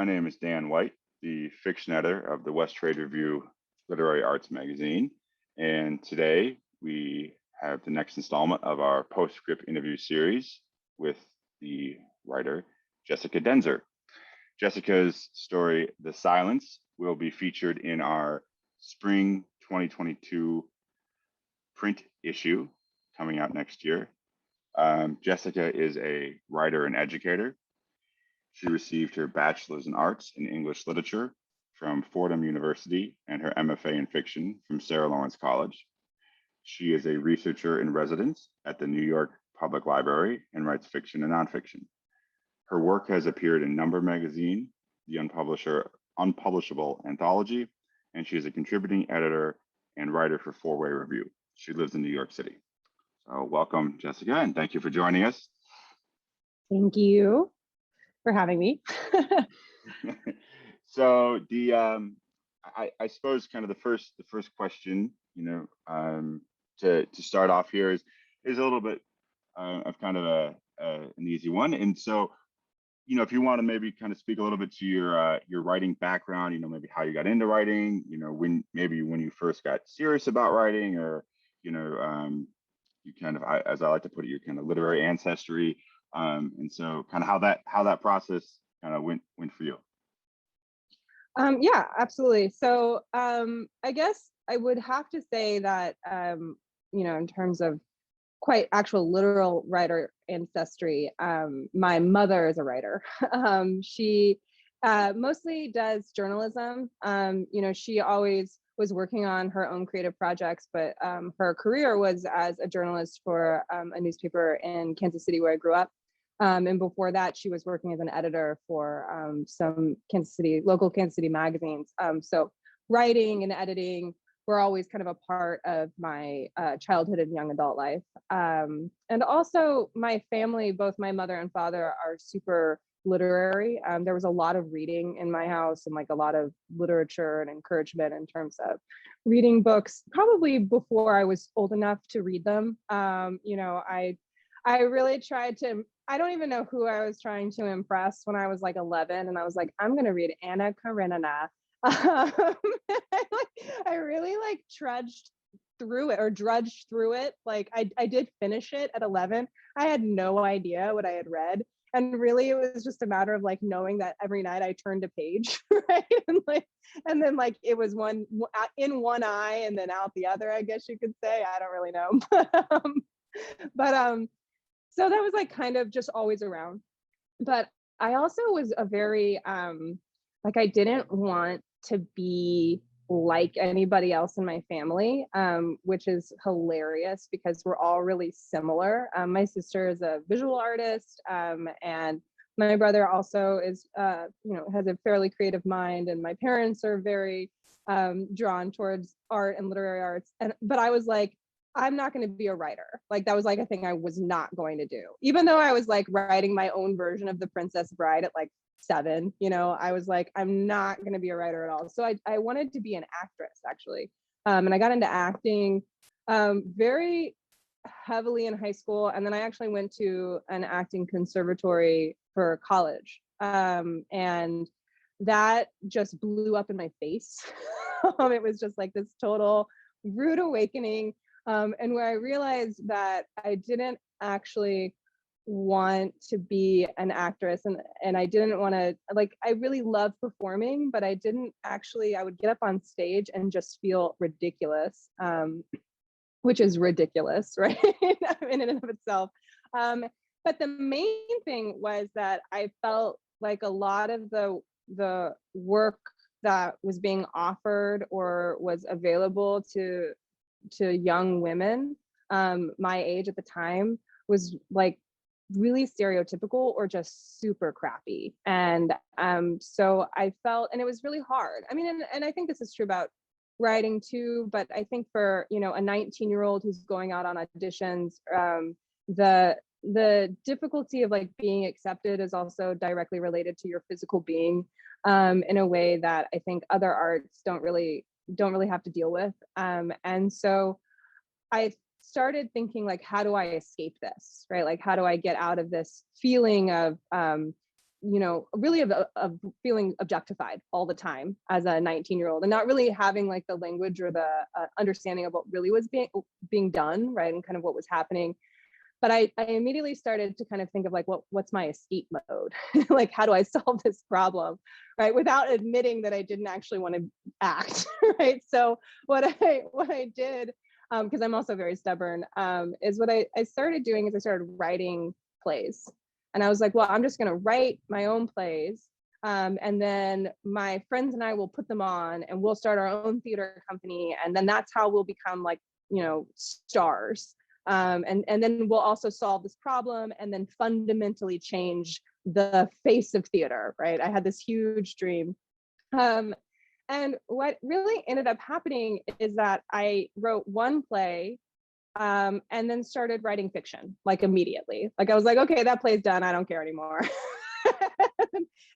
My name is Dan White, the fiction editor of the West Trade Review Literary Arts magazine. And today we have the next installment of our PostScript interview series with the writer, Jessica Denzer. Jessica's story, The Silence, will be featured in our spring 2022 print issue coming out next year. Jessica is a writer and educator. She received her bachelor's in arts in English literature from Fordham University and her MFA in fiction from Sarah Lawrence College. She is a researcher in residence at the New York Public Library and writes fiction and nonfiction. Her work has appeared in Number Magazine, the Unpublishable Anthology, and she is a contributing editor and writer for Four Way Review. She lives in New York City. So welcome, Jessica, and thank you for joining us. Thank you for having me. So I suppose kind of the first question, to start off here is a little bit of kind of an easy one. And so, if you want to maybe kind of speak a little bit to your writing background, maybe how you got into writing, when you first got serious about writing, or you kind of, as I like to put it, your kind of literary ancestry. And so kind of how that process kind of went for you. Yeah, absolutely. So I guess I would have to say that, in terms of quite actual literal writer ancestry, my mother is a writer. She mostly does journalism. She always was working on her own creative projects, but her career was as a journalist for a newspaper in Kansas City, where I grew up. And before that, she was working as an editor for some local Kansas City magazines. So writing and editing were always kind of a part of my childhood and young adult life. And also my family, both my mother and father, are super literary. There was a lot of reading in my house, and like a lot of literature and encouragement in terms of reading books, probably before I was old enough to read them. I really tried to, I don't even know who I was trying to impress when I was like 11, and I was like, I'm going to read Anna Karenina. I really drudged through it. Like I did finish it at 11. I had no idea what I had read. And really it was just a matter of knowing that every night I turned a page, right? And then it was one in one eye and then out the other, I guess you could say. I don't really know. but so that was kind of just always around. But I also was a very, I didn't want to be like anybody else in my family, which is hilarious because we're all really similar. My sister is a visual artist, and my brother also is, has a fairly creative mind, and my parents are very drawn towards art and literary arts. But I was like, I'm not going to be a writer. That was a thing I was not going to do. Even though I was writing my own version of The Princess Bride at 7, I was like, I'm not going to be a writer at all. So I wanted to be an actress, actually. And I got into acting very heavily in high school. And then I actually went to an acting conservatory for college. And that just blew up in my face. It was just this total rude awakening. And where I realized that I didn't actually want to be an actress, and I didn't want to, I really love performing, but I would get up on stage and just feel ridiculous, which is ridiculous, right? In and of itself. But the main thing was that I felt like a lot of the work that was being offered or was available to young women my age at the time was really stereotypical or just super crappy. And so I felt, and it was really hard. I mean, and I think this is true about writing too, but I think for a 19-year-old who's going out on auditions, the difficulty of being accepted is also directly related to your physical being, in a way that I think other arts don't really have to deal with. And so I started thinking how do I escape this, right? How do I get out of this feeling of you know, really of feeling objectified all the time as a 19-year-old, and not really having like the language or the understanding of what really was being done, right, and kind of what was happening. But I immediately started to kind of think of like, what's my escape mode? Like, how do I solve this problem, right? Without admitting that I didn't actually want to act, right? So what I did, because I'm also very stubborn, is what I started doing is I started writing plays. And I was like, well, I'm just going to write my own plays. And then my friends and I will put them on, and we'll start our own theater company. And then that's how we'll become like, you know, stars. And then we'll also solve this problem and then fundamentally change the face of theater, right? I had this huge dream. And what really ended up happening is that I wrote one play, and then started writing fiction like immediately. Like I was like, okay, that play's done. I don't care anymore.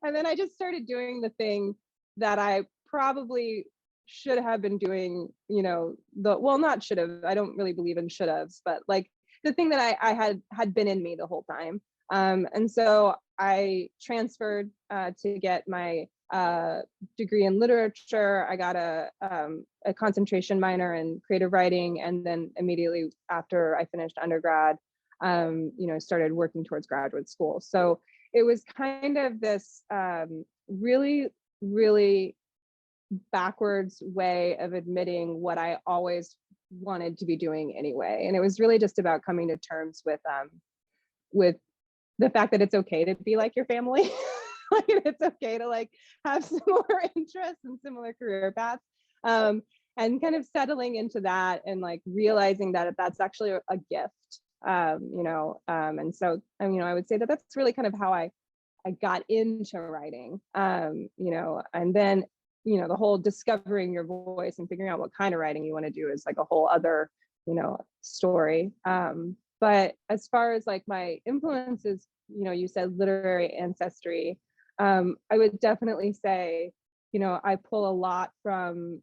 And then I just started doing the thing that I probably should have been doing, you know, not should have, I don't really believe in should haves, but like the thing that I had been in me the whole time. And so I transferred to get my degree in literature. I got a concentration minor in creative writing, and then immediately after I finished undergrad, you know, started working towards graduate school. So it was kind of this really, really backwards way of admitting what I always wanted to be doing anyway. And it was really just about coming to terms with the fact that it's okay to be like your family. Like it's okay to like have similar interests and similar career paths. And kind of settling into that and like realizing that that's actually a gift. You know, and so you know, I would say that that's really kind of how I got into writing. You know, and then you know, the whole discovering your voice and figuring out what kind of writing you want to do is like a whole other, you know, story. But as far as like my influences, you know, you said literary ancestry. I would definitely say, you know, I pull a lot from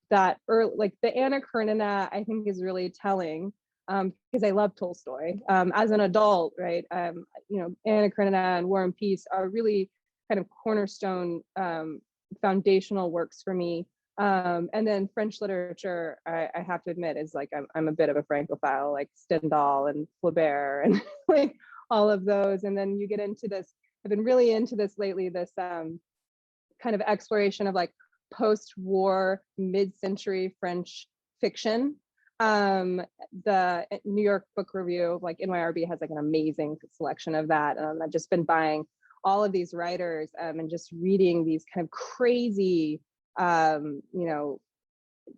that early, like the Anna Karenina, I think is really telling, because I love Tolstoy. As an adult, right? You know, Anna Karenina and War and Peace are really kind of cornerstone foundational works for me. And then French literature, I have to admit, is like I'm a bit of a Francophile, like Stendhal and Flaubert and like all of those. And then you get into this, I've been really into this lately, this kind of exploration of like post-war mid-century French fiction. The New York Book Review, like NYRB, has like an amazing selection of that. I've just been buying all of these writers and just reading these kind of crazy, you know,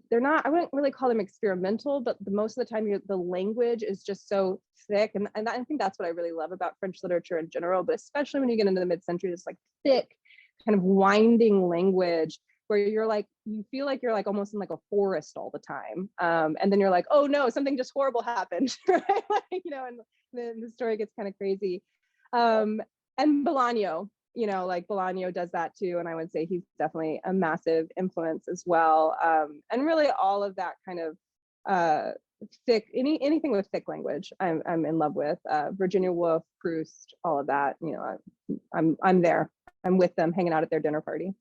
they're not, I wouldn't really call them experimental, but most of the time the language is just so thick. And I think that's what I really love about French literature in general, but especially when you get into the mid-century, this like thick, kind of winding language where you're like, you feel like you're like almost in like a forest all the time. And then you're like, oh no, something just horrible happened, right? Like, you know, and then the story gets kind of crazy. And Bolaño, you know, like Bolaño does that too. And I would say he's definitely a massive influence as well. And really all of that kind of thick, anything with thick language, I'm in love with. Virginia Woolf, Proust, all of that, you know, I'm there. I'm with them hanging out at their dinner party.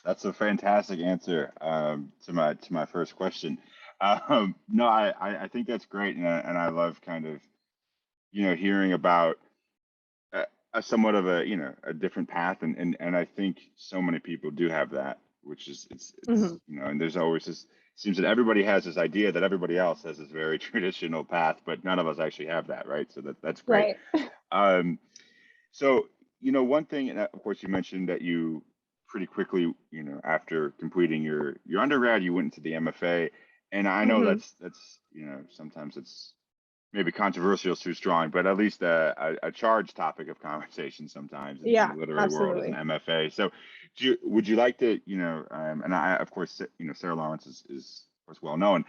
That's a fantastic answer to my first question. No, I think that's great, and I love kind of, you know, hearing about a somewhat of a, you know, a different path, and I think so many people do have that, which is it's Mhm. you know, and there's always this, seems that everybody has this idea that everybody else has this very traditional path, but none of us actually have that, right? So that's great. Right. Um, so, you know, one thing, and of course, you mentioned that you pretty quickly, you know, after completing your undergrad, you went into the MFA, and I know Mhm. that's you know, sometimes it's maybe controversial is too strong, but at least a charged topic of conversation sometimes in the Yeah, literary world is an absolutely. MFA. So, would you like to, you know, and I, of course, you know, Sarah Lawrence is of course well known.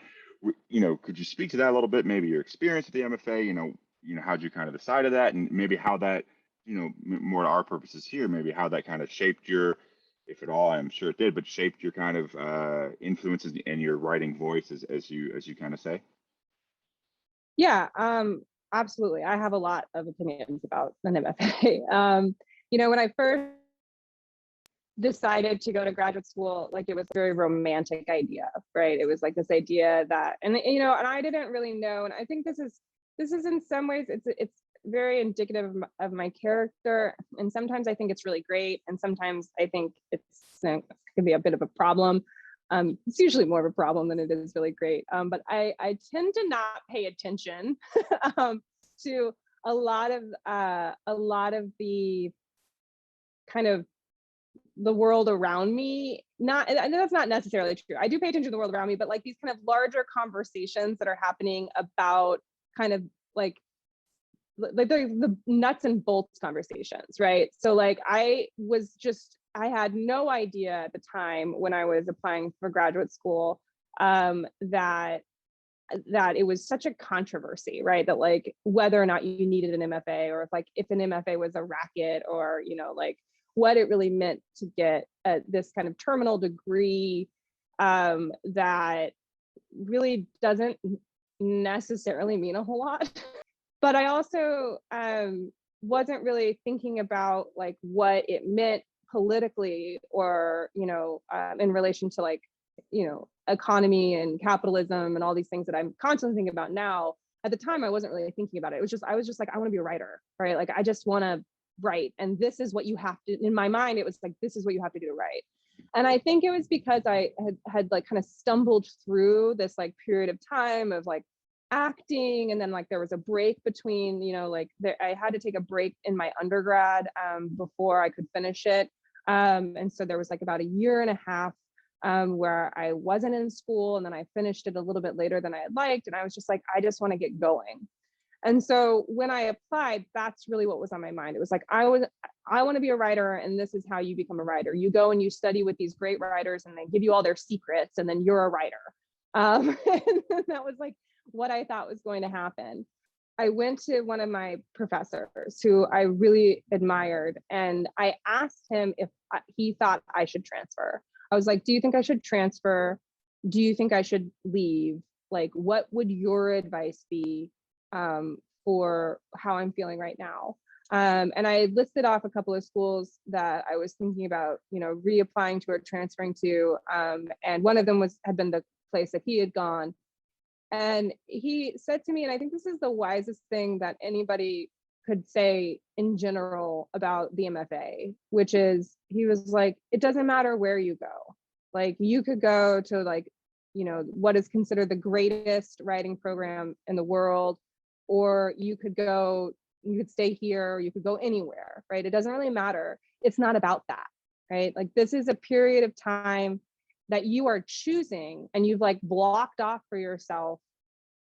You know, could you speak to that a little bit? Maybe your experience with the MFA. You know, how'd you kind of decide to that, and maybe how that, you know, more to our purposes here, maybe how that kind of shaped your, if at all, I'm sure it did, but shaped your kind of influences and your writing voice as you kind of say. Yeah. absolutely. I have a lot of opinions about an MFA. When I first decided to go to graduate school, like it was a very romantic idea, right? It was like this idea that, and I didn't really know. And I think this is in some ways, it's very indicative of my character. And sometimes I think it's really great. And sometimes I think it can be a bit of a problem. It's usually more of a problem than it is really great. But I tend to not pay attention to a lot of the kind of the world around me. Not, and that's not necessarily true. I do pay attention to the world around me, but like these kind of larger conversations that are happening about kind of like the nuts and bolts conversations, right? So like I had no idea at the time when I was applying for graduate school that it was such a controversy, right? That like whether or not you needed an MFA, or if an MFA was a racket, or like what it really meant to get this kind of terminal degree that really doesn't necessarily mean a whole lot. But I also wasn't really thinking about like what it meant politically, or in relation to like economy and capitalism and all these things that I'm constantly thinking about now. At the time, I wasn't really thinking about it. I was just like, I want to be a writer, right? Like I just want to write, and this is what you have to. In my mind, it was like, this is what you have to do to write. And I think it was because I had like kind of stumbled through this like period of time of like acting, and then like there was a break between, I had to take a break in my undergrad before I could finish it, and so there was like about a year and a half where I wasn't in school, and then I finished it a little bit later than I had liked, and I was just like, I just want to get going. And so when I applied, that's really what was on my mind. It was like, I want to be a writer, and this is how you become a writer. You go and you study with these great writers, and they give you all their secrets, and then you're a writer. And that was like what I thought was going to happen. I went to one of my professors who I really admired, and I asked him if he thought I should transfer. I was like, do you think I should transfer? Do you think I should leave? Like, what would your advice be for how I'm feeling right now? And I listed off a couple of schools that I was thinking about, reapplying to or transferring to. And one of them had been the place that he had gone. And he said to me, and I think this is the wisest thing that anybody could say in general about the MFA, which is, he was like, it doesn't matter where you go. Like you could go to like, what is considered the greatest writing program in the world, or you could stay here, or you could go anywhere, right? It doesn't really matter. It's not about that, right? Like this is a period of time that you are choosing, and you've like blocked off for yourself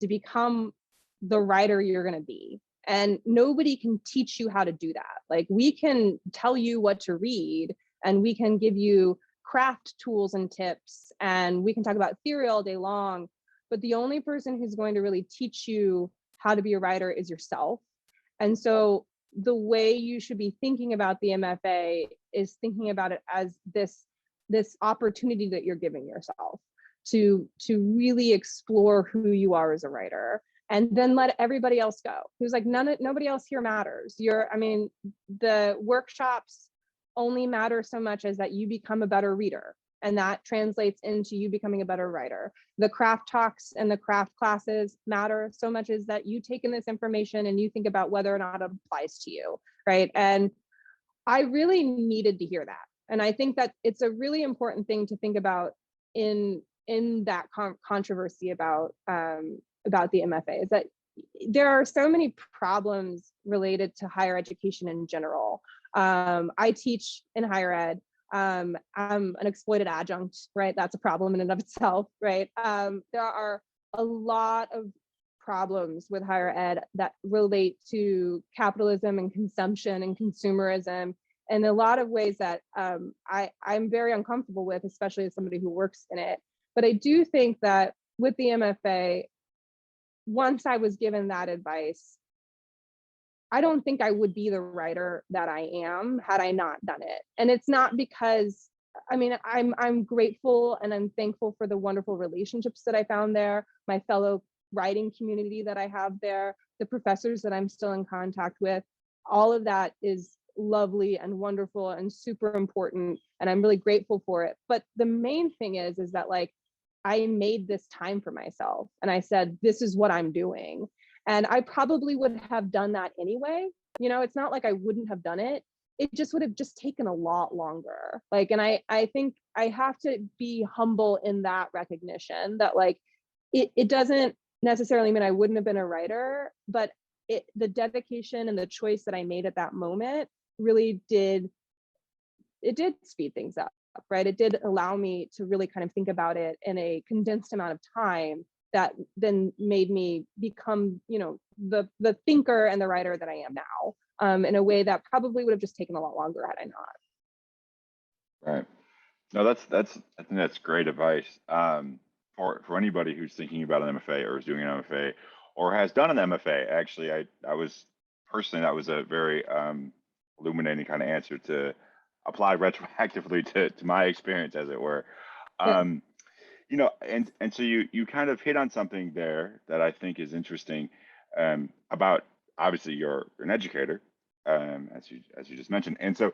to become the writer you're going to be. And nobody can teach you how to do that. Like we can tell you what to read, and we can give you craft tools and tips, and we can talk about theory all day long, but the only person who's going to really teach you how to be a writer is yourself. And so the way you should be thinking about the MFA is thinking about it as this opportunity that you're giving yourself to really explore who you are as a writer, and then let everybody else go. Who's like, nobody else here matters. The workshops only matter so much as that you become a better reader, and that translates into you becoming a better writer. The craft talks and the craft classes matter so much as that you take in this information and you think about whether or not it applies to you, right? And I really needed to hear that. And I think that it's a really important thing to think about in that controversy about the MFA, is that there are so many problems related to higher education in general. I teach in higher ed. I'm an exploited adjunct, right? That's a problem in and of itself, right? There are a lot of problems with higher ed that relate to capitalism and consumption and consumerism, in a lot of ways that I'm very uncomfortable with, especially as somebody who works in it. But I do think that with the MFA, once I was given that advice, I don't think I would be the writer that I am had I not done it. And it's not because, I'm grateful and I'm thankful for the wonderful relationships that I found there, my fellow writing community that I have there, the professors that I'm still in contact with, all of that is lovely and wonderful and super important. And I'm really grateful for it. But the main thing is that like, I made this time for myself and I said, this is what I'm doing. And I probably would have done that anyway. You know, it's not like I wouldn't have done it. It just would have just taken a lot longer. Like, and I think I have to be humble in that recognition that like, it doesn't necessarily mean I wouldn't have been a writer, but the dedication and the choice that I made at that moment really did speed things up, right? It did allow me to really kind of think about it in a condensed amount of time that then made me become, you know, the thinker and the writer that I am now, in a way that probably would have just taken a lot longer had I not. Right. No, I think that's great advice. For anybody who's thinking about an MFA or is doing an MFA or has done an MFA. Actually, I was personally, that was a very illuminating kind of answer to apply retroactively to my experience, as it were. Yeah. You know, and so you kind of hit on something there that I think is interesting, about obviously you're an educator, as you just mentioned, and so,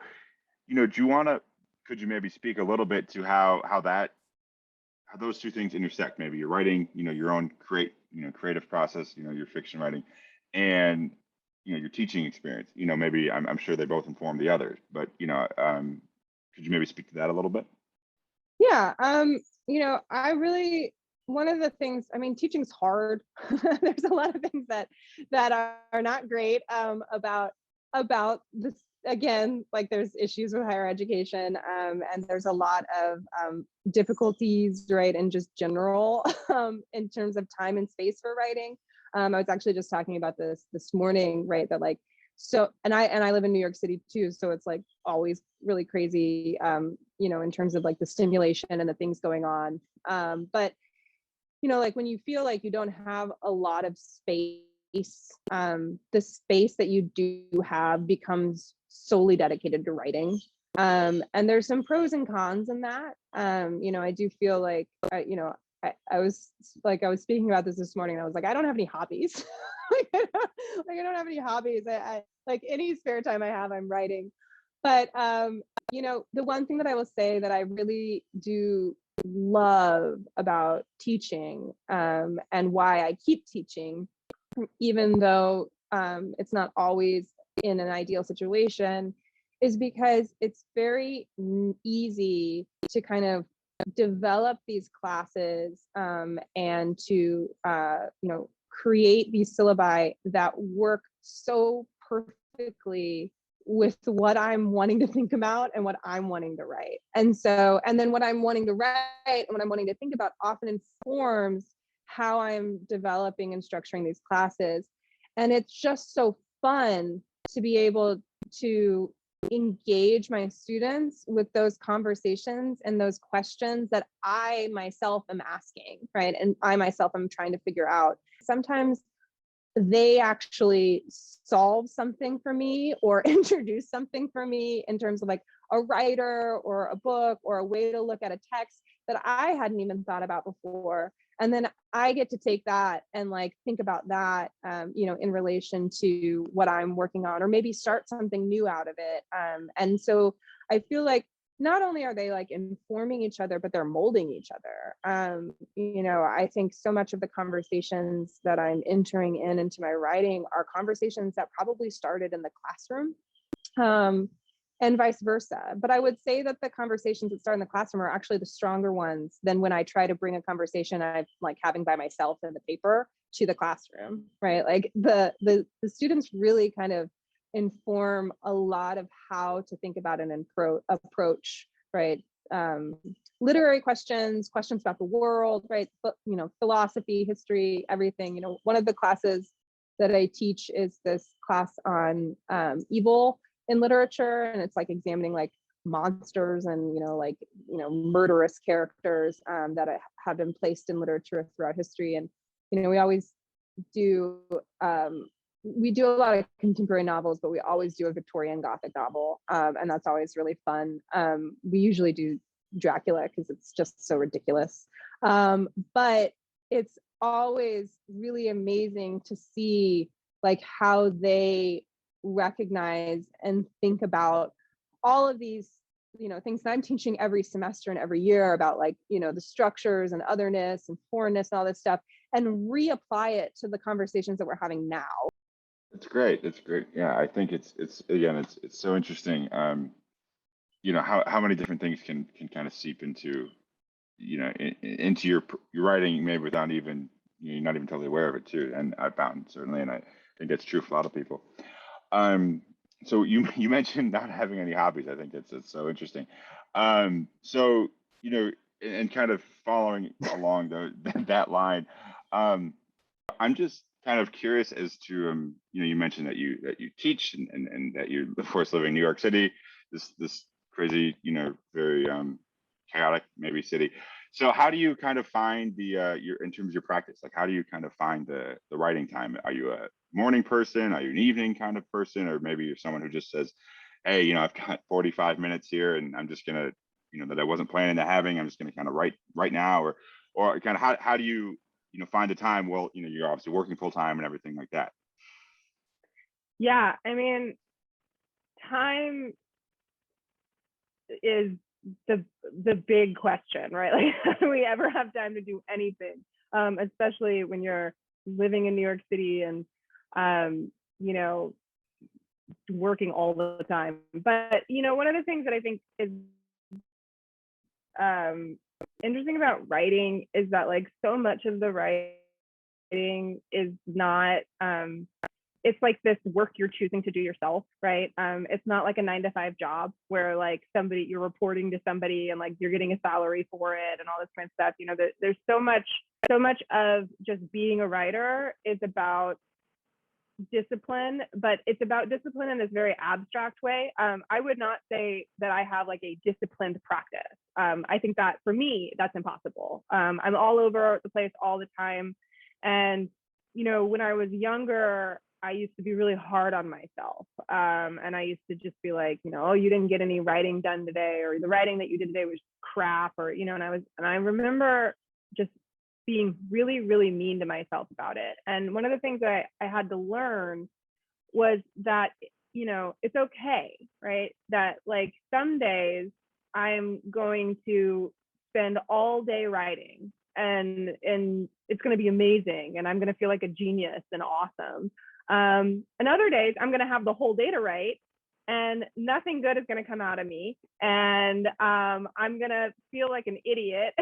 you know, could you maybe speak a little bit to how those two things intersect? Maybe you're writing, you know, your own creative process, you know, your fiction writing, and you know, your teaching experience. You know, maybe I'm sure they both inform the others, but you know, could you maybe speak to that a little bit? Yeah. You know, one of the things, I mean, teaching's hard. There's a lot of things that are not great, about this. Again, like there's issues with higher education, and there's a lot of difficulties, right, and just general, in terms of time and space for writing. I was actually just talking about this morning, right, that like, so, and I live in New York City too, so it's like always really crazy, you know, in terms of like the stimulation and the things going on. But you know, like when you feel like you don't have a lot of space, the space that you do have becomes solely dedicated to writing. And there's some pros and cons in that. You know, I do feel like, you know, I was speaking about this morning, and I was like, I don't have any hobbies. I don't have any hobbies. I like any spare time I have, I'm writing. But you know, the one thing that I will say that I really do love about teaching, and why I keep teaching, even though it's not always in an ideal situation, is because it's very easy to kind of develop these classes, and to you know, create these syllabi that work so perfectly with what I'm wanting to think about and what I'm wanting to write. And so, and then what I'm wanting to write and what I'm wanting to think about often informs how I'm developing and structuring these classes. And it's just so fun to be able to engage my students with those conversations and those questions that I myself am asking, right? And I myself am trying to figure out. Sometimes they actually solve something for me or introduce something for me in terms of like a writer or a book or a way to look at a text that I hadn't even thought about before. And then I get to take that and like think about that, you know, in relation to what I'm working on, or maybe start something new out of it. And so I feel like not only are they like informing each other, but they're molding each other. You know, I think so much of the conversations that I'm entering into my writing are conversations that probably started in the classroom, and vice versa. But I would say that the conversations that start in the classroom are actually the stronger ones than when I try to bring a conversation I'm like having by myself in the paper to the classroom, right? Like the students really kind of inform a lot of how to think about an approach, right? Literary questions about the world, right? But, you know, philosophy, history, everything. You know, one of the classes that I teach is this class on evil in literature, and it's like examining like monsters and, you know, like, you know, murderous characters that have been placed in literature throughout history. And, you know, we do a lot of contemporary novels, but we always do a Victorian Gothic novel, and that's always really fun. We usually do Dracula because it's just so ridiculous, but it's always really amazing to see like how they recognize and think about all of these, things that I'm teaching every semester and every year about, like, the structures and otherness and foreignness and all this stuff, and reapply it to the conversations that we're having now. It's great. It's great. Yeah, I think it's again, it's so interesting. How many different things can kind of seep into, into your writing, maybe without even you're not even totally aware of it too. And I found certainly, and I think that's true for a lot of people. So you mentioned not having any hobbies. I think it's so interesting. So and kind of following along that line, I'm just kind of curious as to you mentioned that you teach and that you of course live in New York City, this crazy, very chaotic maybe city. So how do you kind of find your in terms of your practice? Like how do you kind of find the writing time? Are you a morning person? Are you an evening kind of person? Or maybe you're someone who just says, hey, I've got 45 minutes here and I'm just gonna, that I wasn't planning to having, I'm just gonna kind of write right now, or kind of how do you find the time? Well, you're obviously working full time and everything like that. Yeah, I mean, time is the big question, right? Like, do we ever have time to do anything? Especially when you're living in New York City and working all the time. But one of the things that I think is interesting about writing is that, like, so much of the writing is not it's like this work you're choosing to do yourself, right? It's not like a 9-to-5 job where, like, you're reporting to somebody and, like, you're getting a salary for it and all this kind of stuff. There's so much of just being a writer is about discipline, but it's about discipline in this very abstract way. I would not say that I have like a disciplined practice. I think that for me, that's impossible. I'm all over the place all the time. And, when I was younger, I used to be really hard on myself. And I used to just be like, oh, you didn't get any writing done today, or the writing that you did today was crap, or, and I remember just being really, really mean to myself about it. And one of the things that I had to learn was that, it's okay, right? That, like, some days I'm going to spend all day writing and it's going to be amazing and I'm going to feel like a genius and awesome. And other days I'm going to have the whole day to write and nothing good is going to come out of me. And I'm going to feel like an idiot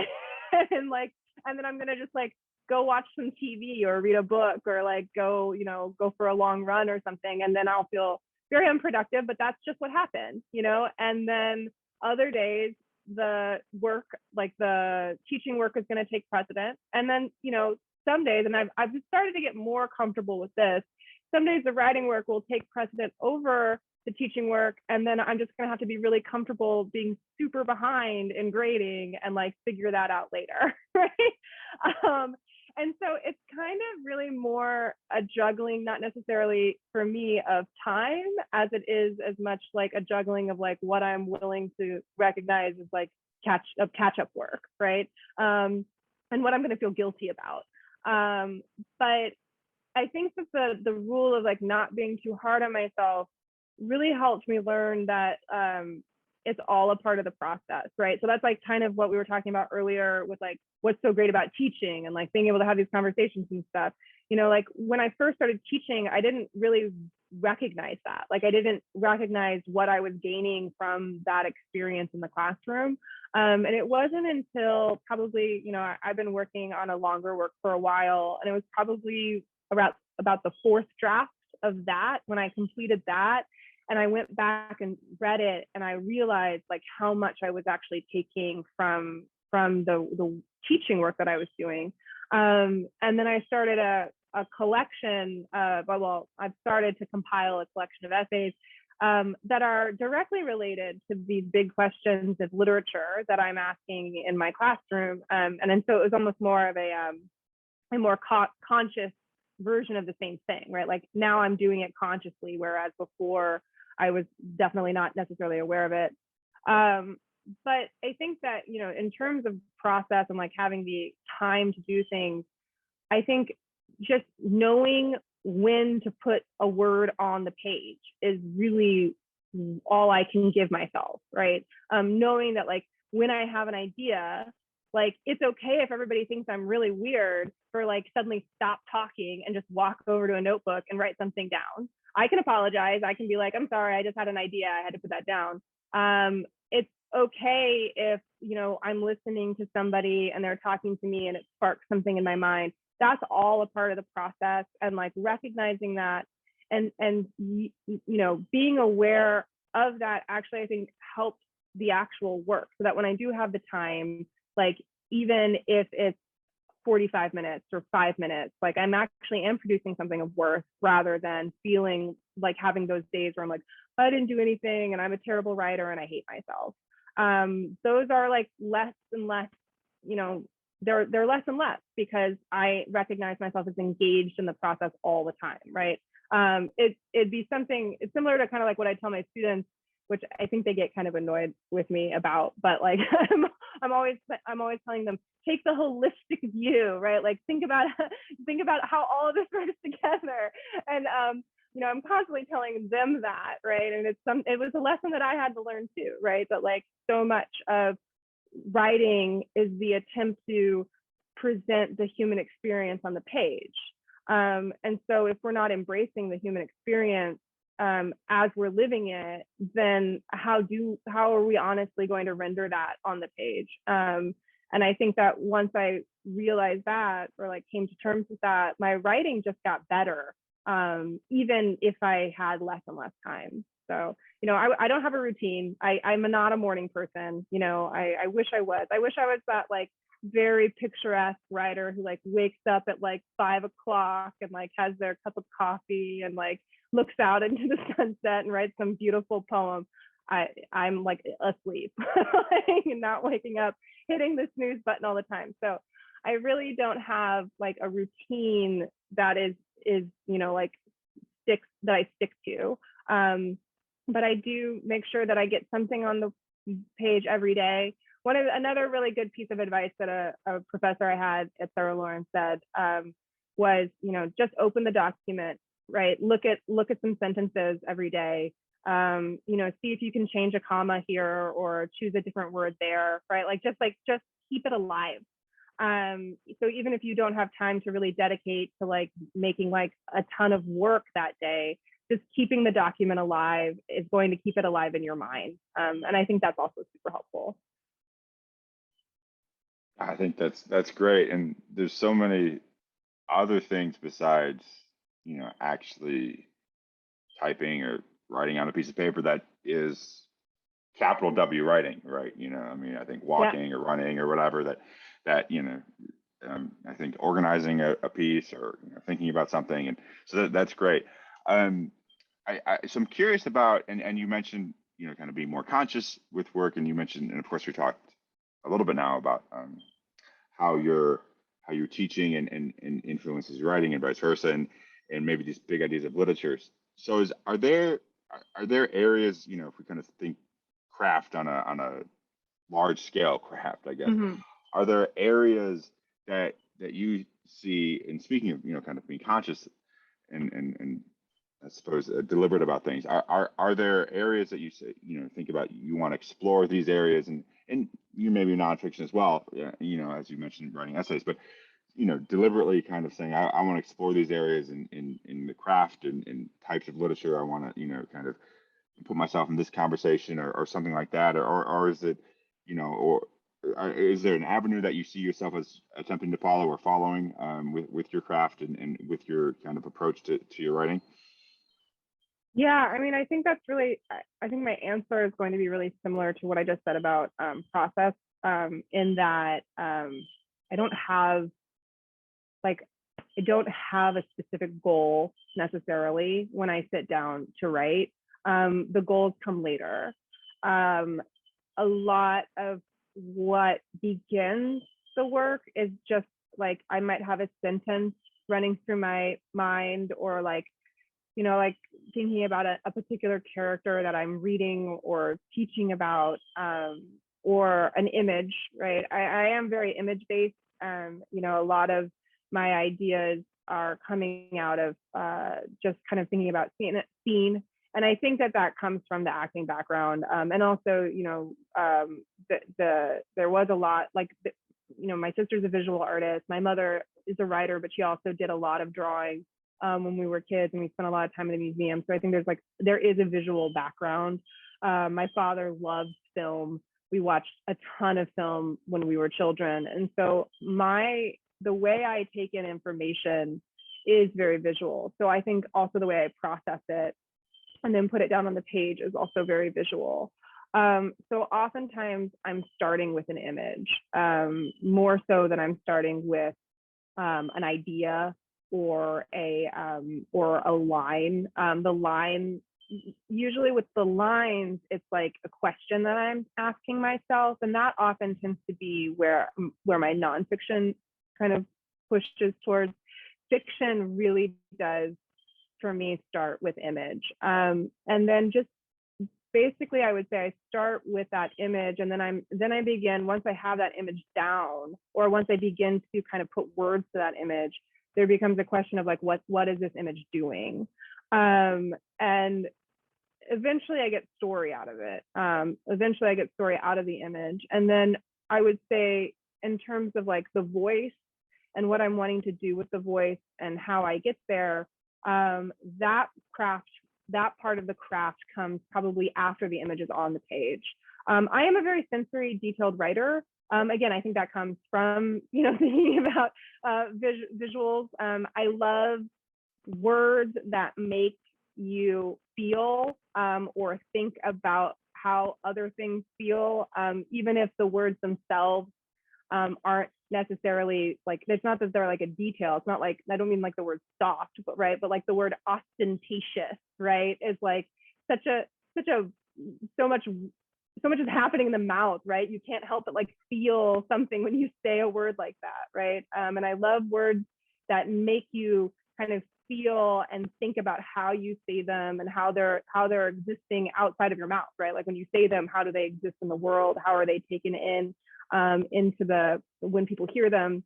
and then I'm going to just, like, go watch some TV or read a book or, like, go for a long run or something. And then I'll feel very unproductive, but that's just what happened, And then other days, the work, like the teaching work, is going to take precedent. And then, some days, and I've started to get more comfortable with this, some days the writing work will take precedent over the teaching work, and then I'm just going to have to be really comfortable being super behind in grading and, like, figure that out later, right? And so it's kind of really more a juggling, not necessarily for me of time, as it is as much like a juggling of, like, what I'm willing to recognize as, like, catch up work, right? And what I'm going to feel guilty about. But I think that the rule of, like, not being too hard on myself really helped me learn that it's all a part of the process, right? So that's, like, kind of what we were talking about earlier with, like, what's so great about teaching and, like, being able to have these conversations and stuff. Like, when I first started teaching, I didn't really recognize that. Like, I didn't recognize what I was gaining from that experience in the classroom. And it wasn't until probably, I've been working on a longer work for a while, and it was probably about the fourth draft of that when I completed that. And I went back and read it, and I realized, like, how much I was actually taking from the teaching work that I was doing. And then I started a collection I've started to compile a collection of essays that are directly related to these big questions of literature that I'm asking in my classroom. And then so it was almost more of a more conscious version of the same thing, right? Like, now I'm doing it consciously, whereas before I was definitely not necessarily aware of it. But I think that, in terms of process and, like, having the time to do things, I think just knowing when to put a word on the page is really all I can give myself, right? Knowing that like when I have an idea, like it's okay if everybody thinks I'm really weird for like suddenly stop talking and just walk over to a notebook and write something down. I can apologize. I can be like, I'm sorry, I just had an idea. I had to put that down. It's okay if, you know, I'm listening to somebody and they're talking to me and it sparks something in my mind. That's all a part of the process, and like recognizing that and you know, being aware of that actually I think helps the actual work, so that when I do have the time, like even if it's 45 minutes or 5 minutes, like I'm actually am producing something of worth, rather than feeling like having those days where I'm like, I didn't do anything and I'm a terrible writer and I hate myself. Those are like less and less, you know, they're less and less, because I recognize myself as engaged in the process all the time, right? It'd be something, it's similar to kind of like what I tell my students, which I think they get kind of annoyed with me about, but like I'm always telling them, take the holistic view, right? Like think about how all of this works together. And you know, I'm constantly telling them that, right? And it was a lesson that I had to learn too, right? That like so much of writing is the attempt to present the human experience on the page. And so if we're not embracing the human experience as we're living it, then how are we honestly going to render that on the page? And I think that once I realized that, or like came to terms with that, my writing just got better, even if I had less and less time. So, you know, I don't have a routine. I'm not a morning person. You know, I wish I was. I wish I was that like very picturesque writer who like wakes up at like 5 o'clock and like has their cup of coffee and like looks out into the sunset and writes some beautiful poem. I'm like asleep, not waking up, hitting the snooze button all the time. So I really don't have like a routine that is you know, like that I stick to. But I do make sure that I get something on the page every day. Another really good piece of advice that a professor I had at Sarah Lawrence said was, you know, just open the document, right? Look at some sentences every day. You know, see if you can change a comma here or choose a different word there, right? Just keep it alive. So even if you don't have time to really dedicate to like making like a ton of work that day, just keeping the document alive is going to keep it alive in your mind. And I think that's also super helpful. I think that's great. And there's so many other things besides, you know, actually typing or writing on a piece of paper that is capital W writing, right? You know, I mean, I think walking or running or whatever that you know, I think organizing a piece or, you know, thinking about something, and so that's great. So I'm curious about, and you mentioned, you know, kind of being more conscious with work, and you mentioned, and of course we talked a little bit now about how your teaching and influences your writing and vice versa, and maybe these big ideas of literature. So are there areas, you know, if we kind of think craft on a large scale craft, I guess, Mm-hmm. are there areas that you see, and speaking of, you know, kind of being conscious and I suppose deliberate about things, are there areas that you say, you know, think about, you want to explore these areas, and you maybe nonfiction as well, you know, as you mentioned, writing essays, but, you know, deliberately kind of saying, I want to explore these areas in the craft and types of literature. I want to, you know, kind of put myself in this conversation or something like that, or is it, you know, or is there an avenue that you see yourself as attempting to follow or following with your craft and with your kind of approach to your writing? Yeah, I mean, I think that's really, I think my answer is going to be really similar to what I just said about process, in that I don't have a specific goal necessarily when I sit down to write. The goals come later. A lot of what begins the work is just like, I might have a sentence running through my mind, or like, you know, like thinking about a particular character that I'm reading or teaching about, or an image, right? I am very image based. You know, a lot of my ideas are coming out of just kind of thinking about scene. And I think that comes from the acting background. And also, there was a lot, like, my sister's a visual artist. My mother is a writer, but she also did a lot of drawing when we were kids, and we spent a lot of time in the museum. So I think there is a visual background. My father loves film. We watched a ton of film when we were children. And so the way I take in information is very visual. So I think also the way I process it and then put it down on the page is also very visual. So oftentimes I'm starting with an image, more so than I'm starting with an idea or a line. The line, usually with the lines, it's like a question that I'm asking myself, and that often tends to be where my nonfiction kind of pushes towards. Fiction really does, for me, start with image, and then just basically I would say I start with that image, and then I begin, once I have that image down, or once I begin to kind of put words to that image, there becomes a question of like, what is this image doing? And eventually I get story out of it. Eventually I get story out of the image. And then I would say, in terms of like the voice and what I'm wanting to do with the voice and how I get there, that part of the craft comes probably after the image is on the page. I am a very sensory detailed writer. Again, I think that comes from, thinking about visuals. I love words that make you feel or think about how other things feel, even if the words themselves aren't necessarily like, it's not that they're like a detail. It's not like, I don't mean like the word soft, but right, but like the word ostentatious, right, is like so much is happening in the mouth, right? You can't help but like feel something when you say a word like that, right? And I love words that make you kind of feel and think about how you say them and how they're existing outside of your mouth, right? Like when you say them, how do they exist in the world? How are they taken in into when people hear them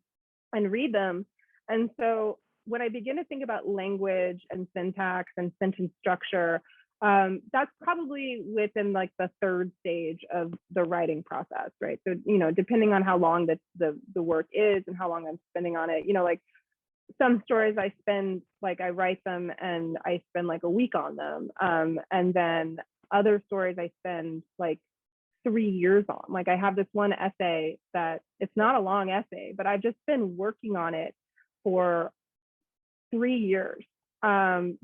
and read them? And so when I begin to think about language and syntax and sentence structure, that's probably within like the third stage of the writing process, right? So, depending on how long the work is and how long I'm spending on it, like some stories I write them and I spend like a week on them. And then other stories I spend like 3 years on. Like I have this one essay that it's not a long essay, but I've just been working on it for 3 years,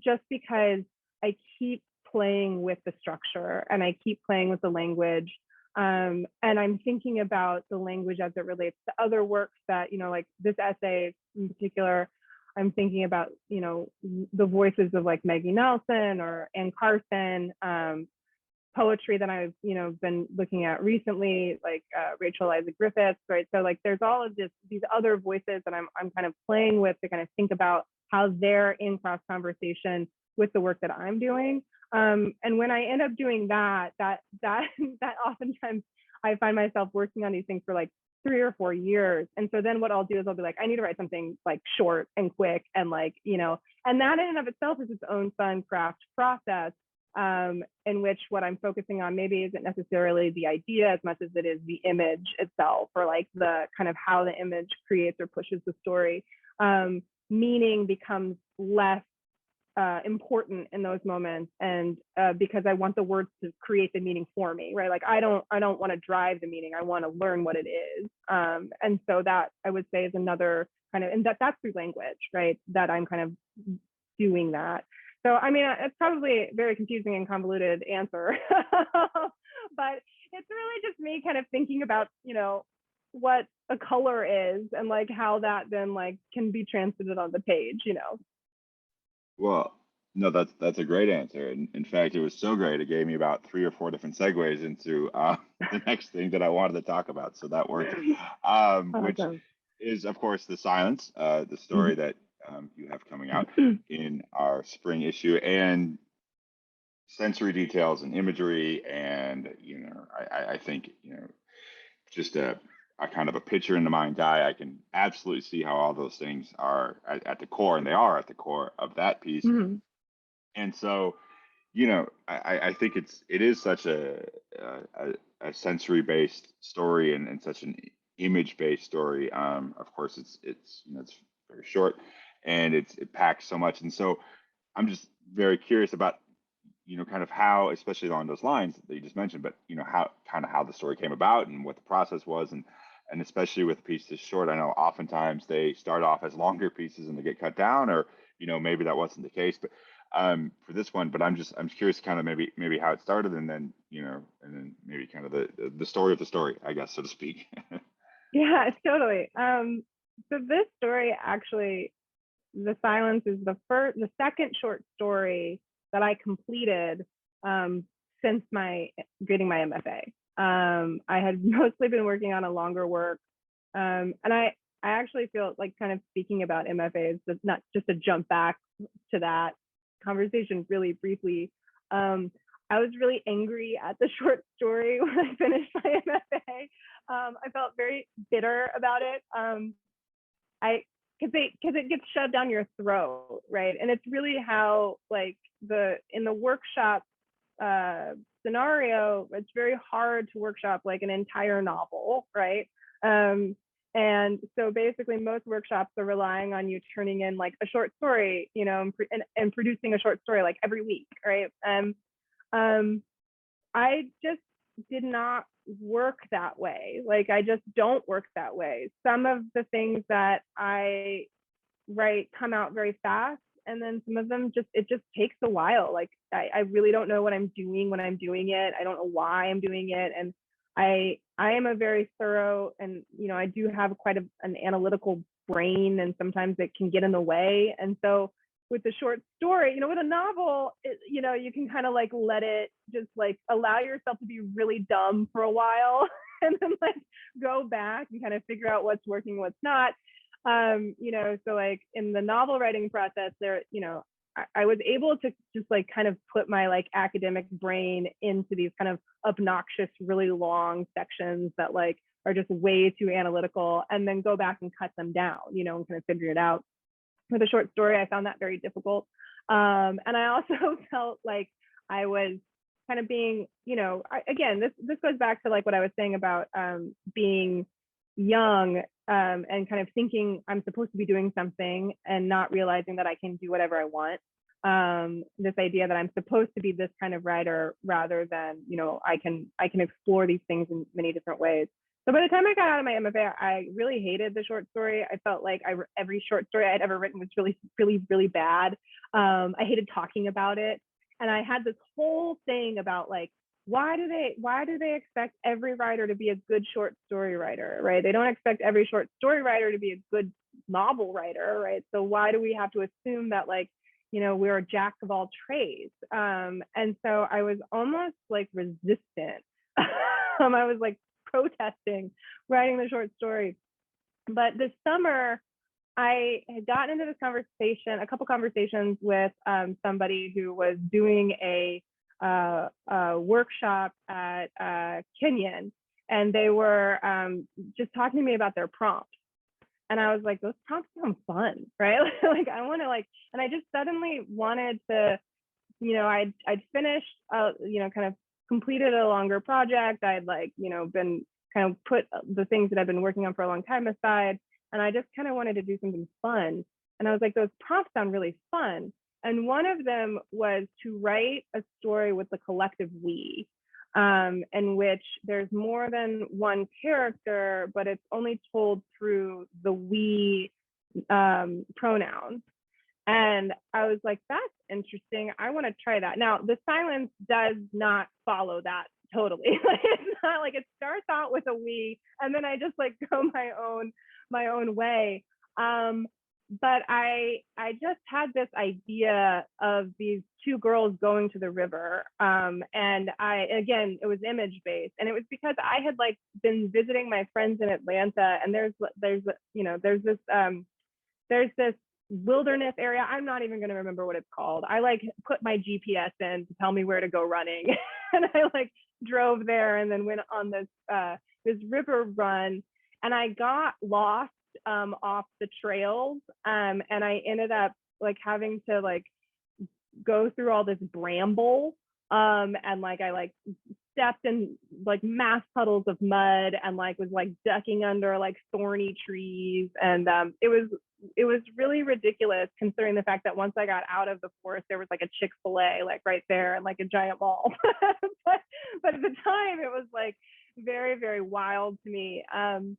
just because I keep playing with the structure and I keep playing with the language. And I'm thinking about the language as it relates to other works that, like this essay in particular, I'm thinking about, the voices of like Maggie Nelson or Anne Carson, poetry that I've, been looking at recently, like Rachel Isaac Griffiths, right? So like there's all of these other voices that I'm kind of playing with to kind of think about how they're in cross conversation with the work that I'm doing. And when I end up doing that oftentimes I find myself working on these things for like 3 or 4 years. And so then what I'll do is I'll be like, I need to write something like short and quick and like, and that in and of itself is its own fun craft process, in which what I'm focusing on maybe isn't necessarily the idea as much as it is the image itself, or like the kind of how the image creates or pushes the story. Meaning becomes less important in those moments, and because I want the words to create the meaning for me, right? Like I don't want to drive the meaning. I want to learn what it is, and so that I would say is another kind of, and that's through language, right? That I'm kind of doing that. So I mean, it's probably a very confusing and convoluted answer, but it's really just me kind of thinking about, what a color is and like how that then like can be translated on the page, Well, no, that's a great answer. And in fact, it was so great. It gave me about 3 or 4 different segues into the next thing that I wanted to talk about. So that worked, which Awesome. is, of course, The Silence, the story that you have coming out in our spring issue, and sensory details and imagery. And, I think, just a a kind of a picture in the mind guy, I can absolutely see how all those things are at the core, and they are at the core of that piece. Mm-hmm. And so, I think it is such a sensory based story, and such an image based story. Of course, it's very short, and it packs so much. And so I'm just very curious about kind of how, especially along those lines that you just mentioned, but how the story came about and what the process was, and especially with a piece this short, I know oftentimes they start off as longer pieces and they get cut down, or maybe that wasn't the case, but for this one. But I'm curious, kind of maybe how it started, and then and then maybe kind of the story of the story, I guess, so to speak. Yeah, totally. So this story, actually, The Silence, is the second short story that I completed since getting my MFA. I had mostly been working on a longer work, and I actually feel like, kind of speaking about MFAs, it's not just to jump back to that conversation really briefly. I was really angry at the short story when I finished my MFA. I felt very bitter about it. Because it gets shoved down your throat, right? And it's really how, like, in the workshop scenario, it's very hard to workshop like an entire novel, right? And so basically, most workshops are relying on you turning in like a short story, and producing a short story like every week, right? I just did not work that way. Like, I just don't work that way. Some of the things that I write come out very fast, and then some of them it just takes a while. Like, I really don't know what I'm doing when I'm doing it. I don't know why I'm doing it. And I am a very thorough, and I do have quite an analytical brain, and sometimes it can get in the way. And so with the short story, with a novel, you can kind of like let it just like allow yourself to be really dumb for a while, and then like go back and kind of figure out what's working, what's not. So like in the novel writing process there, I was able to just like kind of put my like academic brain into these kind of obnoxious, really long sections that like are just way too analytical, and then go back and cut them down, and kind of figure it out. With a short story, I found that very difficult. And I also felt like I was kind of being, again, this goes back to like what I was saying about being young, and kind of thinking I'm supposed to be doing something and not realizing that I can do whatever I want. This idea that I'm supposed to be this kind of writer, rather than, I can explore these things in many different ways. So by the time I got out of my MFA, I really hated the short story. I felt like every short story I had ever written was really, really, really bad. I hated talking about it. And I had this whole thing about like, why do they expect every writer to be a good short story writer, right? They don't expect every short story writer to be a good novel writer, right? So why do we have to assume that like, we're a jack of all trades? And so I was almost like resistant. I was like protesting writing the short story. But this summer, I had gotten into a couple conversations with somebody who was doing a workshop at Kenyon, and they were just talking to me about their prompts. And I was like, those prompts sound fun, right? Like, I want to like, and I just suddenly wanted to, I'd finished, kind of completed a longer project. I'd like, been kind of put the things that I've been working on for a long time aside. And I just kind of wanted to do something fun. And I was like, those prompts sound really fun. And one of them was to write a story with the collective we, in which there's more than one character, but it's only told through the we pronouns. And I was like, that's interesting. I want to try that. Now, The Silence does not follow that totally. It's not like it starts out with a we, and then I just like go my own way. But I just had this idea of these two girls going to the river, and again, it was image based, and it was because I had like been visiting my friends in Atlanta, and there's this wilderness area. I'm not even going to remember what it's called. I like put my GPS in to tell me where to go running, and I like drove there and then went on this river run. and I got lost off the trails, and I ended up like having to like go through all this bramble, and like I like stepped in like mass puddles of mud and like was like ducking under like thorny trees, and it was really ridiculous considering the fact that once I got out of the forest there was like a Chick-fil-A like right there and like a giant mall. but at the time it was like very, very wild to me. And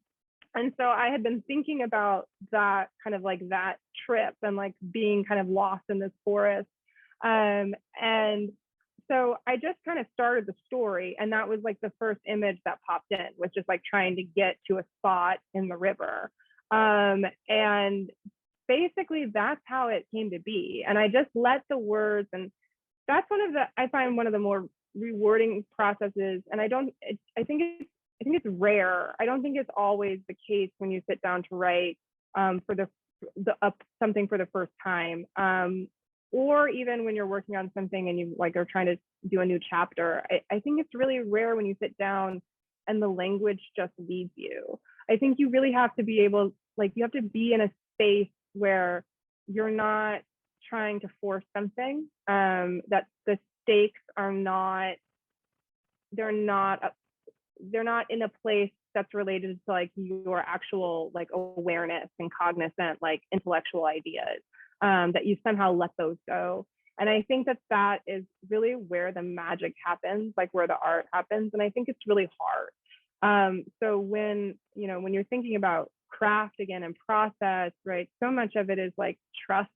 so I had been thinking about that kind of like that trip and like being kind of lost in this forest. And so I just kind of started the story, and that was like the first image that popped in, was just like trying to get to a spot in the river. And basically that's how it came to be. And I just let the words, and that's I find one of the more rewarding processes. And I think it's rare. I don't think it's always the case when you sit down to write for something for the first time. Or even when you're working on something and you like are trying to do a new chapter. I think it's really rare when you sit down and the language just leads you. I think you really have to be able, like you have to be in a space where you're not trying to force something, that the stakes are not, they're not in a place that's related to like your actual like awareness and cognizant like intellectual ideas. That you somehow let those go. And I think that is really where the magic happens, like where the art happens. And I think it's really hard. So when you're thinking about craft again and process, right, so much of it is like trust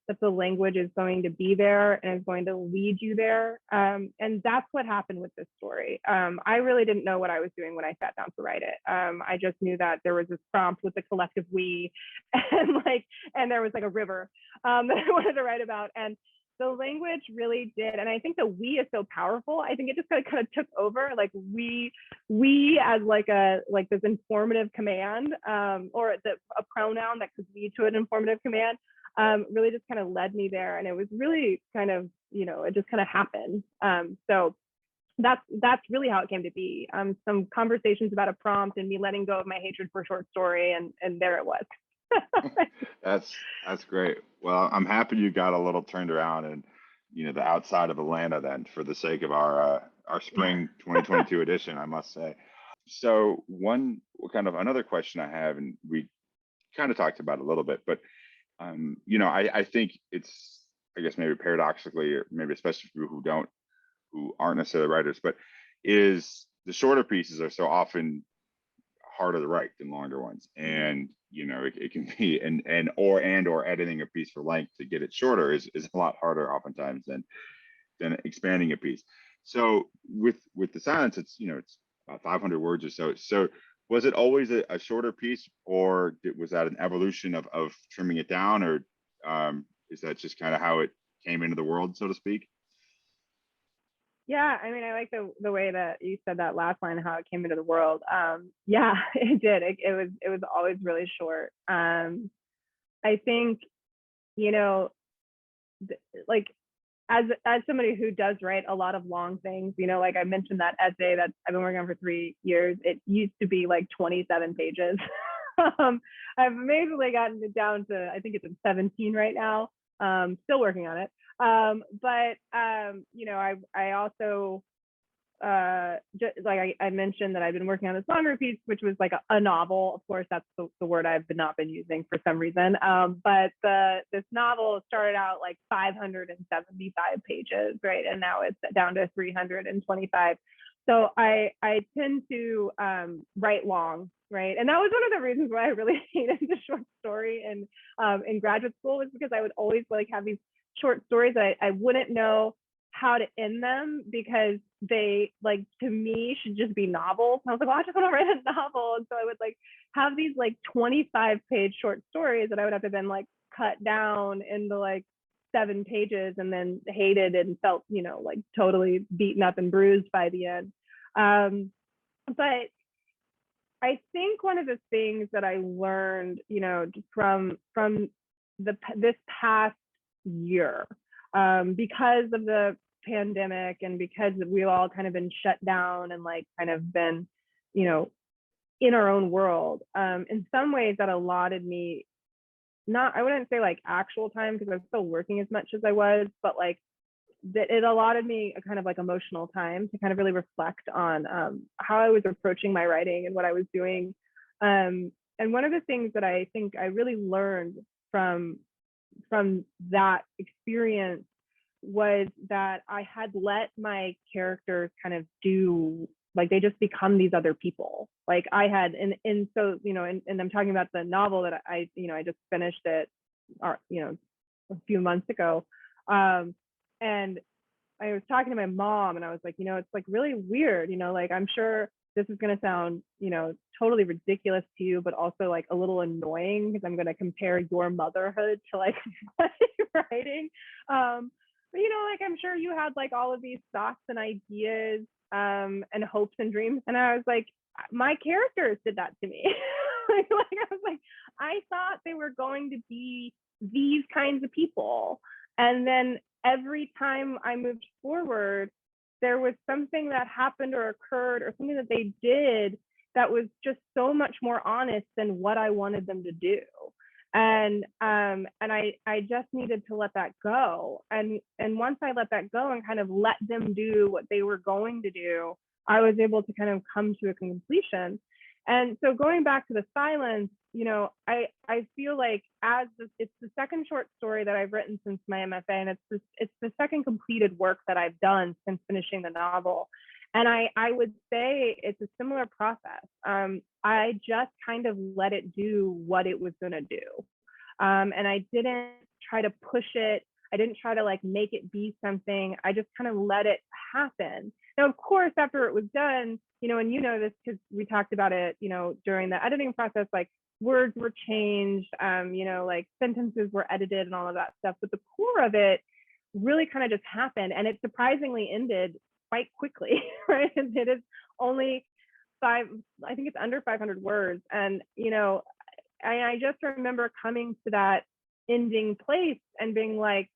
that the language is going to be there and is going to lead you there. And that's what happened with this story. I really didn't know what I was doing when I sat down to write it. I just knew that there was this prompt with the collective we, and there was like a river that I wanted to write about. And the language really did. And I think the we is so powerful. I think it just kind of took over, like we as like this informative command, or a pronoun that could lead to an informative command. Really just kind of led me there, and it was really kind of, it just kind of happened. So that's really how it came to be. Some conversations about a prompt and me letting go of my hatred for short story, and there it was. That's great. Well, I'm happy you got a little turned around and the outside of Atlanta then, for the sake of our spring 2022 edition, I must say. So another question I have, and we kind of talked about it a little bit, but I think it's, I guess maybe paradoxically, or maybe especially for people who aren't necessarily writers, but is the shorter pieces are so often harder to write than longer ones. And, it can be, or editing a piece for length to get it shorter is a lot harder oftentimes than expanding a piece. So with the silence, it's about 500 words or so. So was it always a shorter piece, or was that an evolution of trimming it down, or is that just kind of how it came into the world, so to speak? Yeah, I mean, I like the way that you said that last line, how it came into the world. Yeah, it did. It was always really short. I think, like as somebody who does write a lot of long things, like I mentioned that essay that I've been working on for 3 years, it used to be like 27 pages. I've amazingly gotten it down to, I think it's at 17 right now. Still working on it. But I also, just like I mentioned that I've been working on this longer piece, which was like a novel. Of course, that's the word I've not been using for some reason. But this novel started out like 575 pages, right? And now it's down to 325. So I tend to write long, right? And that was one of the reasons why I really hated the short story in graduate school, was because I would always like have these short stories that I wouldn't know how to end them, because they, like, to me should just be novels. And I was like, well, I just want to write a novel. And so I would like have these like 25-page short stories that I would have to then like cut down into like 7 pages, and then hated and felt, like totally beaten up and bruised by the end. But I think one of the things that I learned, from this past year, because of the pandemic and because we've all kind of been shut down and like kind of been, in our own world. In some ways that allotted me, not, I wouldn't say like actual time because I was still working as much as I was, but like that it allotted me a kind of like emotional time to kind of really reflect on how I was approaching my writing and what I was doing. And one of the things that I think I really learned from that experience was that I had let my characters kind of do, like, they just become these other people. Like I had, and so, you know, and I'm talking about the novel that I just finished it, you know, a few months ago. And I was talking to my mom and I was like, you know, it's like really weird, you know, like I'm sure this is going to sound, you know, totally ridiculous to you, but also like a little annoying because I'm going to compare your motherhood to like my writing. But you know, like I'm sure you had like all of these thoughts and ideas and hopes and dreams. And I was like, my characters did that to me. like I was like, I thought they were going to be these kinds of people. And then every time I moved forward, there was something that happened or occurred or something that they did that was just so much more honest than what I wanted them to do. And I just needed to let that go. And once I let that go and kind of let them do what they were going to do, I was able to kind of come to a completion. And so going back to the silence, you know, I feel like it's the second short story that I've written since my MFA, and it's the second completed work that I've done since finishing the novel. And I would say it's a similar process. I just kind of let it do what it was going to do. And I didn't try to push it. I didn't try to like make it be something. I just kind of let it happen. Now, of course, after it was done, you know, and you know this because we talked about it, you know, during the editing process, like words were changed, you know, like sentences were edited and all of that stuff. But the core of it really kind of just happened. And it surprisingly ended quite quickly, right? It is only I think it's under 500 words. And, you know, I just remember coming to that ending place and being like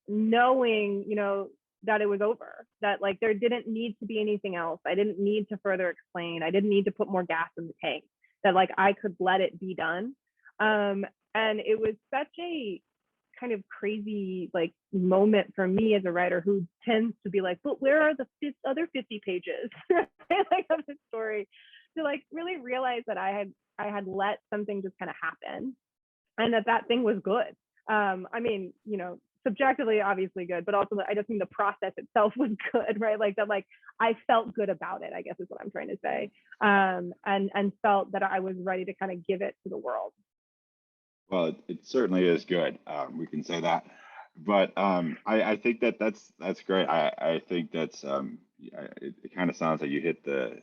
knowing, you know, that it was over, that like there didn't need to be anything else. I didn't need to further explain. I didn't need to put more gas in the tank, that like I could let it be done. And it was such a kind of crazy like moment for me as a writer who tends to be like, but where are the other 50 pages like of the story, to like really realize that I had let something just kind of happen and that thing was good. I mean, you know, subjectively obviously good, but also I just mean the process itself was good, right? Like that, like I felt good about it, I guess is what I'm trying to say. And felt that I was ready to kind of give it to the world. Well, it certainly is good. We can say that, but I think that's great. I think that's it kind of sounds like you hit the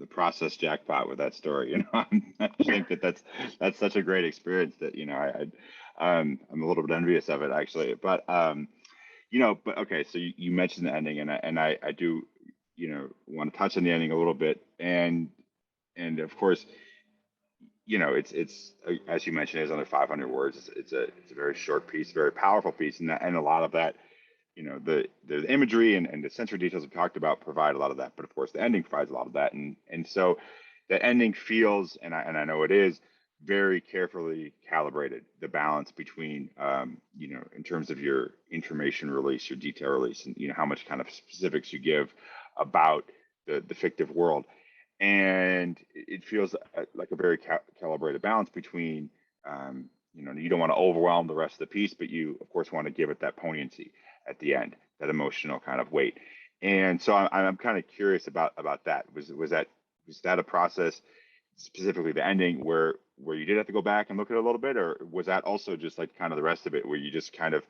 process jackpot with that story. You know, I think that's such a great experience that, you know, I'm a little bit envious of it actually. But you know, but okay, so you mentioned the ending, and I do, you know, want to touch on the ending a little bit, and of course, you know, it's as you mentioned, it's under 500 words. It's a very short piece, very powerful piece, and a lot of that, you know, the imagery and the sensory details we talked about provide a lot of that, but of course the ending provides a lot of that, and so the ending feels, and I know it is very carefully calibrated, the balance between you know, in terms of your information release, your detail release, and you know how much kind of specifics you give about the fictive world. And it feels like a very calibrated balance between you know, you don't want to overwhelm the rest of the piece, but you of course want to give it that poignancy at the end, that emotional kind of weight. And so I'm kind of curious about that. Was that a process, specifically the ending, where you did have to go back and look at it a little bit, or was that also just like kind of the rest of it, where you just kind of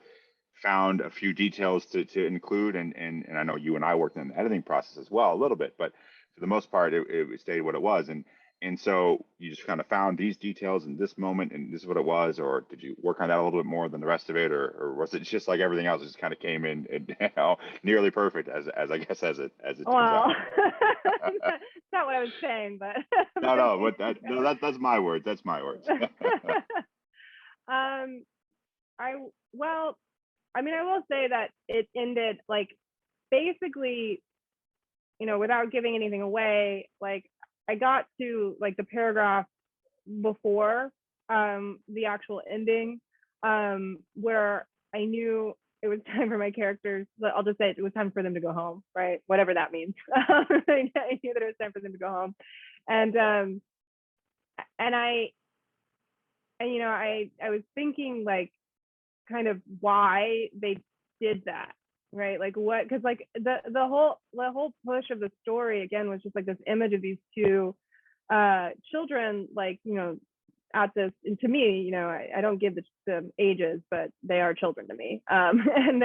found a few details to include, and I know you and I worked in the editing process as well a little bit, but for the most part it stayed what it was, and so you just kind of found these details in this moment and this is what it was, or did you work on that a little bit more than the rest of it, or was it just like everything else, it just kind of came in and, you know, nearly perfect as I guess as it turns out? That's not what I was saying, but no, but that's my words. That's my words. Well, I mean, I will say that it ended like basically, you know, without giving anything away, like I got to like the paragraph before the actual ending, where I knew it was time for my characters. I'll just say it was time for them to go home, right? Whatever that means. I knew that it was time for them to go home, and I was thinking like kind of why they did that, right? Like what? Because like the whole push of the story again was just like this image of these two children, like at this, and to me, I don't give the ages, but they are children to me. And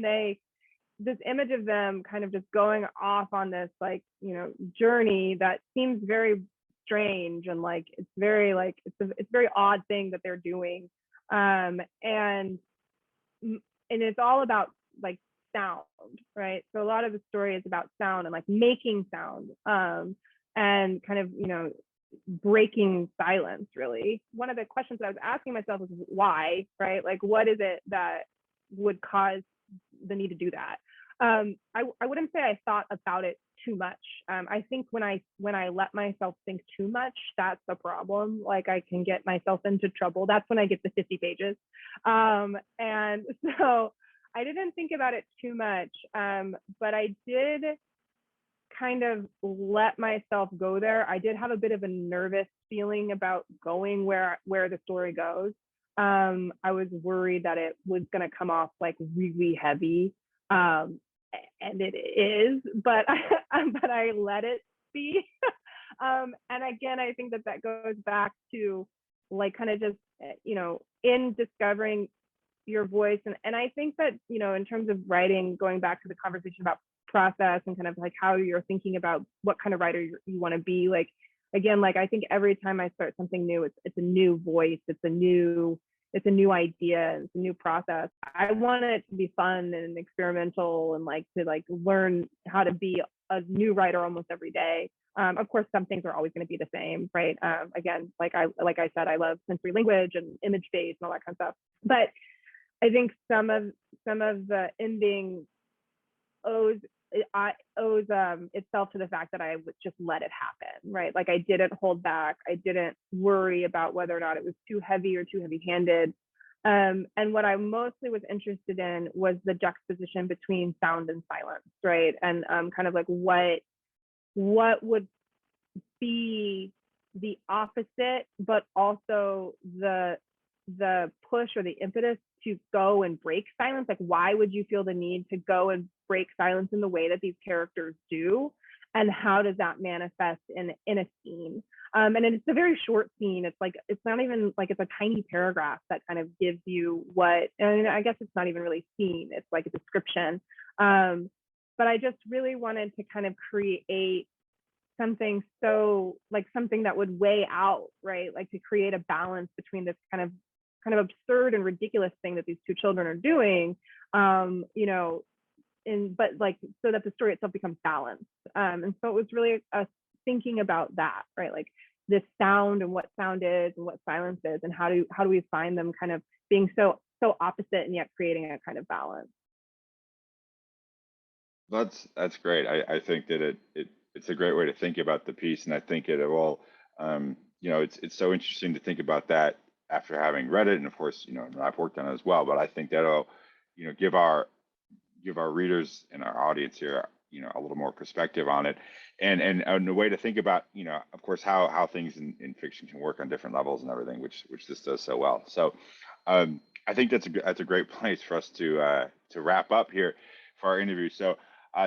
they this image of them kind of just going off on this like journey that seems very strange, and like it's very like it's a very odd thing that they're doing, and it's all about like sound, right? So a lot of the story is about sound and like making sound, and kind of breaking silence. Really, one of the questions that I was asking myself was why, right? Like what is it that would cause the need to do that? I wouldn't say I thought about it too much. I think when I let myself think too much, that's a problem. Like I can get myself into trouble. That's when I get the 50 pages. And so I didn't think about it too much, but I did kind of let myself go there. I did have a bit of a nervous feeling about going where the story goes. I was worried that it was going to come off like really heavy, and it is, but I let it be. And again, I think that goes back to like kind of just in discovering your voice, and I think that in terms of writing, going back to the conversation about process and kind of like how you're thinking about what kind of writer you want to be, like again, like I think every time I start something new, it's a new voice, it's a new idea, it's a new process. I want it to be fun and experimental, and like to like learn how to be a new writer almost every day. Of course, some things are always going to be the same, right? Again, like I said, I love sensory language and image based and all that kind of stuff. But I think some of the ending owes itself to the fact that I would just let it happen, right? Like I didn't hold back. I didn't worry about whether or not it was too heavy or too heavy-handed. And what I mostly was interested in was the juxtaposition between sound and silence, right? And kind of like what would be the opposite, but also the push or the impetus to go and break silence. Like why would you feel the need to go and break silence in the way that these characters do, and how does that manifest in a scene? And it's a very short scene. It's not even like it's a tiny paragraph that kind of gives you what, and I guess it's not even really scene, it's like a description. But I just really wanted to kind of create something, so like something that would weigh out, right? Like to create a balance between this kind of absurd and ridiculous thing that these two children are doing, but like so that the story itself becomes balanced. And so it was really thinking about that, right? Like this sound and what sound is and what silence is, and how do we find them kind of being so opposite and yet creating a kind of balance. That's great. I think that it's a great way to think about the piece, and I think it will, it's so interesting to think about that after having read it, and of course, I've worked on it as well. But I think that'll, give our readers and our audience here, a little more perspective on it, and a way to think about, of course, how things in fiction can work on different levels and everything, which this does so well. So, I think that's a great place for us to wrap up here for our interview. So,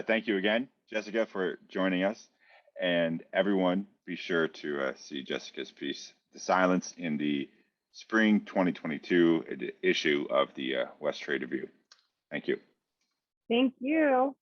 thank you again, Jessica, for joining us, and everyone, be sure to see Jessica's piece, "The Silence," in the spring 2022 issue of the West Trade Review. Thank you. Thank you.